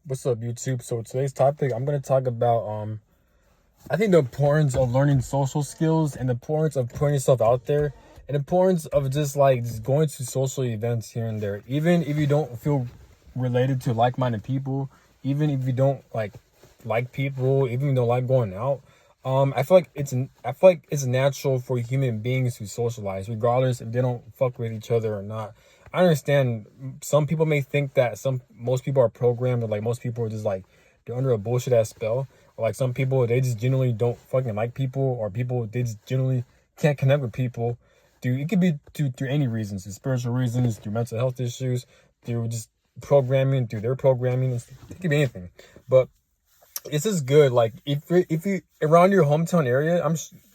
What's up, YouTube? So today's topic, I'm gonna talk about I think the importance of learning social skills and the importance of putting yourself out there and the importance of just going to social events here and there. Even if you don't feel related to like-minded people, even if you don't like people, even if you don't like going out. I feel like it's natural for human beings to socialize, regardless if they don't fuck with each other or not. I understand some people may think that most people are programmed, or like most people are just like they're under a bullshit ass spell. Or like some people they just genuinely don't fucking like people, or people they just genuinely can't connect with people. Dude, it could be through any reasons, through spiritual reasons, through mental health issues, through just programming, through their programming. It could be anything. But it's just good. Like if you around your hometown area,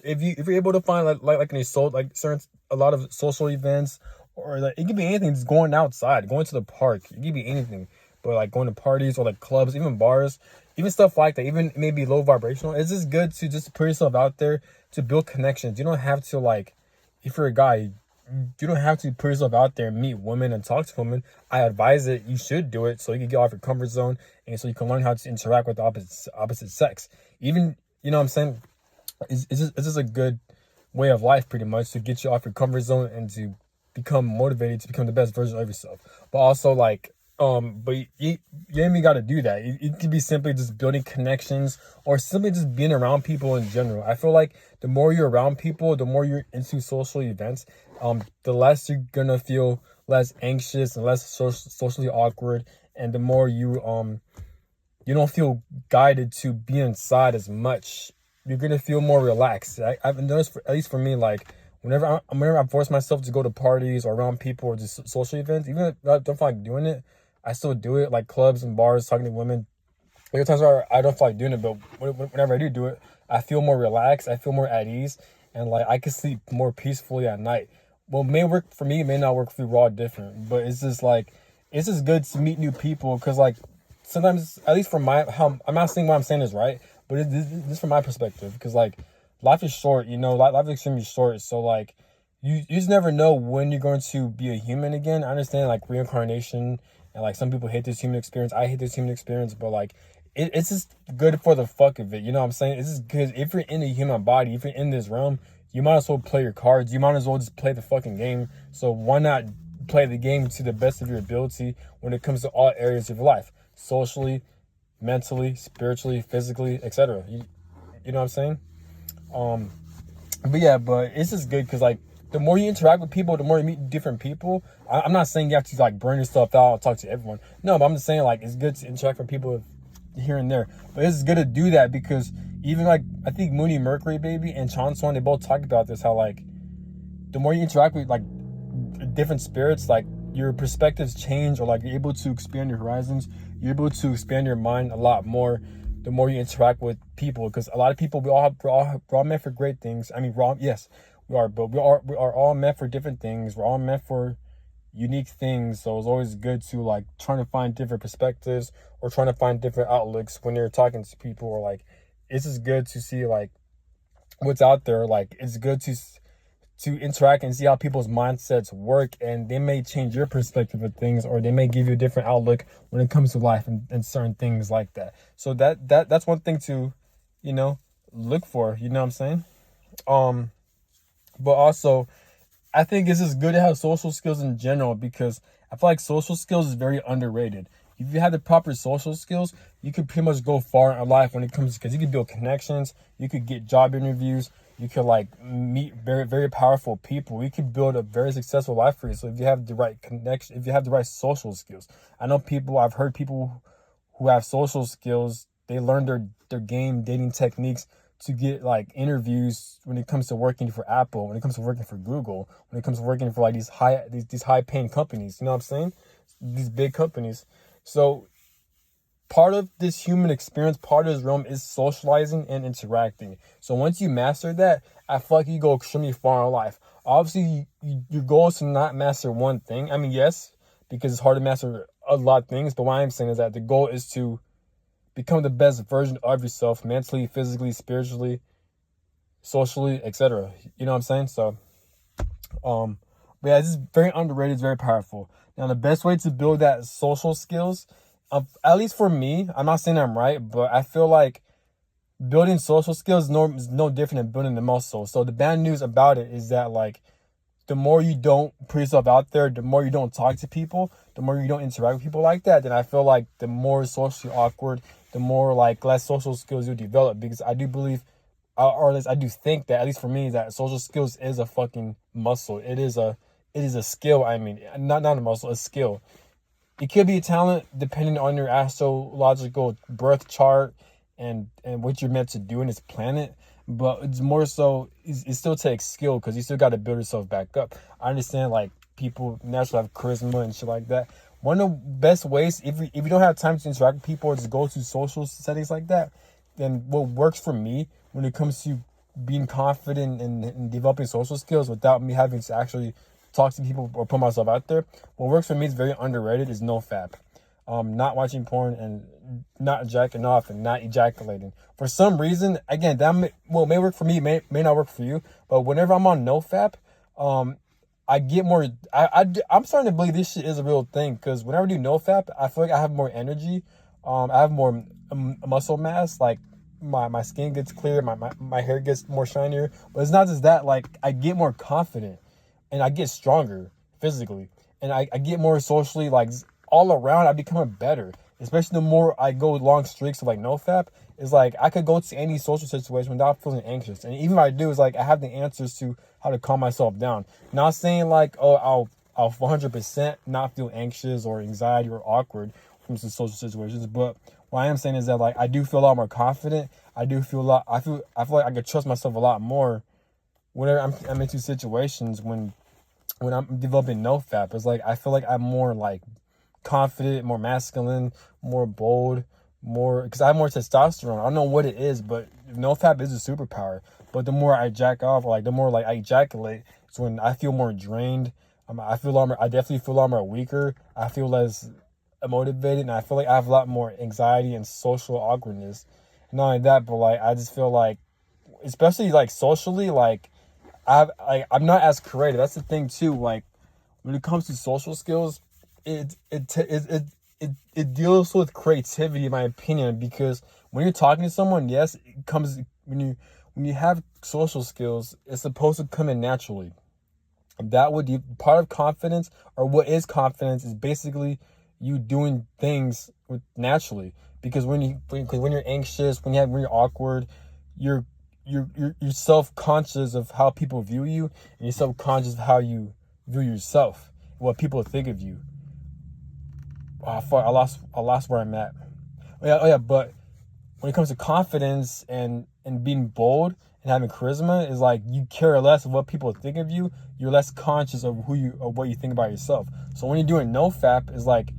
if you're able to find like an assault, like certain a lot of social events, or like it could be anything. Just going outside, going to the park. It could be anything. But like going to parties or like clubs, even bars, even stuff like that. Even maybe low vibrational. It's just good to just put yourself out there to build connections. You don't have to like if you're a guy, you don't have to put yourself out there and meet women and talk to women. I advise it. You should do it so you can get off your comfort zone and so you can learn how to interact with the opposite sex. Even you know what I'm saying. It's just a good way of life, pretty much, to get you off your comfort zone and to become motivated to become the best version of yourself. But also but you ain't even got to do that. It could be simply just building connections or simply just being around people in general. I feel like the more you're around people, the more you're into social events, the less you're gonna feel less anxious and less socially awkward, and the more you don't feel guided to be inside as much. You're gonna feel more relaxed. I've noticed, at least for me, like whenever I force myself to go to parties or around people or just social events, even if I don't feel like doing it, I still do it. Like clubs and bars, talking to women. There are times where I don't feel like doing it, but whenever I do it, I feel more relaxed. I feel more at ease, and like I can sleep more peacefully at night. Well, it may work for me, it may not work for you. We're all different, but it's just good to meet new people because like sometimes, at least from my how I'm not saying what I'm saying is right, but this is from my perspective because like life is short, life is extremely short. So like you just never know when you're going to be a human again. I understand like reincarnation and like some people hate this human experience. I hate this human experience, but like it's just good for the fuck of it. You know what I'm saying? It's just good if you're in the human body, if you're in this realm, you might as well play your cards. You might as well just play the fucking game. So why not play the game to the best of your ability when it comes to all areas of your life, socially, mentally, spiritually, physically, etc. You know what I'm saying? Um, but it's just good because like the more you interact with people, the more you meet different people. I'm not saying you have to like burn yourself out and talk to everyone. No, but I'm just saying like it's good to interact with people here and there. But it's good to do that because even like I think Mooney Mercury baby and Chon Swan, they both talk about this, how like the more you interact with like different spirits, like your perspectives change, or like you're able to expand your horizons, you're able to expand your mind a lot more the more you interact with people. Because a lot of people, we're all meant for great things. I mean, yes, we are, but we are all meant for different things. We're all meant for unique things. So it's always good to like trying to find different perspectives or trying to find different outlooks when you're talking to people, or like it's just good to see like what's out there. Like it's good to interact and see how people's mindsets work, and they may change your perspective of things, or they may give you a different outlook when it comes to life and certain things like that. So that's one thing to look for, you know what I'm saying. um but also I think it's just good to have social skills in general, because I feel like social skills is very underrated. If you have the proper social skills, you could pretty much go far in life when it comes, because you could build connections, you could get job interviews, you could like meet very, very powerful people. You could build a very successful life for you. So if you have the right connection, if you have the right social skills, I've heard people who have social skills, they learn their game dating techniques to get like interviews when it comes to working for Apple, when it comes to working for Google, when it comes to working for like these high paying companies, you know what I'm saying? These big companies. So part of this human experience, part of this realm is socializing and interacting. So once you master that, I feel like you go extremely far in life. Obviously, your goal is to not master one thing. I mean, yes, because it's hard to master a lot of things, but what I'm saying is that the goal is to become the best version of yourself, mentally, physically, spiritually, socially, etc. You know what I'm saying? So, but yeah, this is very underrated. It's very powerful. Now, the best way to build that social skills At least for me, I'm not saying I'm right, but I feel like building social skills is no different than building the muscle. So the bad news about it is that like the more you don't put yourself out there, the more you don't talk to people, the more you don't interact with people like that, then I feel like the more socially awkward, the more like less social skills you develop. Because I do believe, or at least I do think that, at least for me, that social skills is a fucking muscle. It is a skill. I mean, not a muscle, a skill. It could be a talent depending on your astrological birth chart and what you're meant to do in this planet. But it's more so, it still takes skill because you still got to build yourself back up. I understand like people naturally have charisma and shit like that. One of the best ways, if you don't have time to interact with people or just go to social settings like that, then what works for me when it comes to being confident and developing social skills without me having to actually talk to people or put myself out there, what works for me is very underrated, is no fap. Not watching porn and not jacking off and not ejaculating. For some reason, again, that may work for me, may not work for you, but whenever I'm on no fap, I get more. I'm starting to believe this shit is a real thing because whenever I do no fap, I feel like I have more energy. I have more muscle mass. Like my skin gets clear, my hair gets more shinier. But it's not just that. Like I get more confident, and I get stronger physically, and I get more socially. Like all around, I become better. Especially the more I go long streaks of like no fap, it's like I could go to any social situation without feeling anxious. And even if I do, it's like I have the answers to how to calm myself down. Not saying like, oh, I'll 100% not feel anxious or anxiety or awkward from some social situations. But what I am saying is that like I do feel a lot more confident. I do feel a lot. I feel like I could trust myself a lot more whenever I'm into situations when I'm developing no fap. It's like I feel like I'm more like confident, more masculine, more bold, more because I have more testosterone. I don't know what it is, but no fap is a superpower. But the more I jack off, like the more like I ejaculate, it's when I feel more drained. I definitely feel a lot more weaker. I feel less motivated, and I feel like I have a lot more anxiety and social awkwardness. Not only that, but like I just feel like, especially like socially, like I'm not as creative. That's the thing too. Like when it comes to social skills, it deals with creativity in my opinion, because when you're talking to someone, yes, it comes when you have social skills, it's supposed to come in naturally. That would be part of confidence, or what is confidence is basically you doing things with naturally. Because when you're anxious, when you're awkward, you're you're self-conscious of how people view you, and you're self-conscious of how you view yourself, what people think of you. Oh, fuck, I lost where I'm at. Oh yeah, but when it comes to confidence and being bold and having charisma, is like you care less of what people think of you. You're less conscious of what you think about yourself. So when you're doing no fap, is like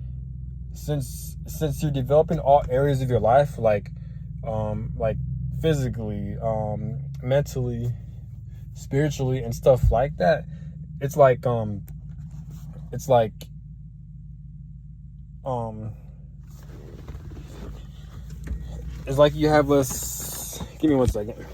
since you're developing all areas of your life, like physically, mentally, spiritually, and stuff like that, it's like it's like um it's like you have less. Give me 1 second.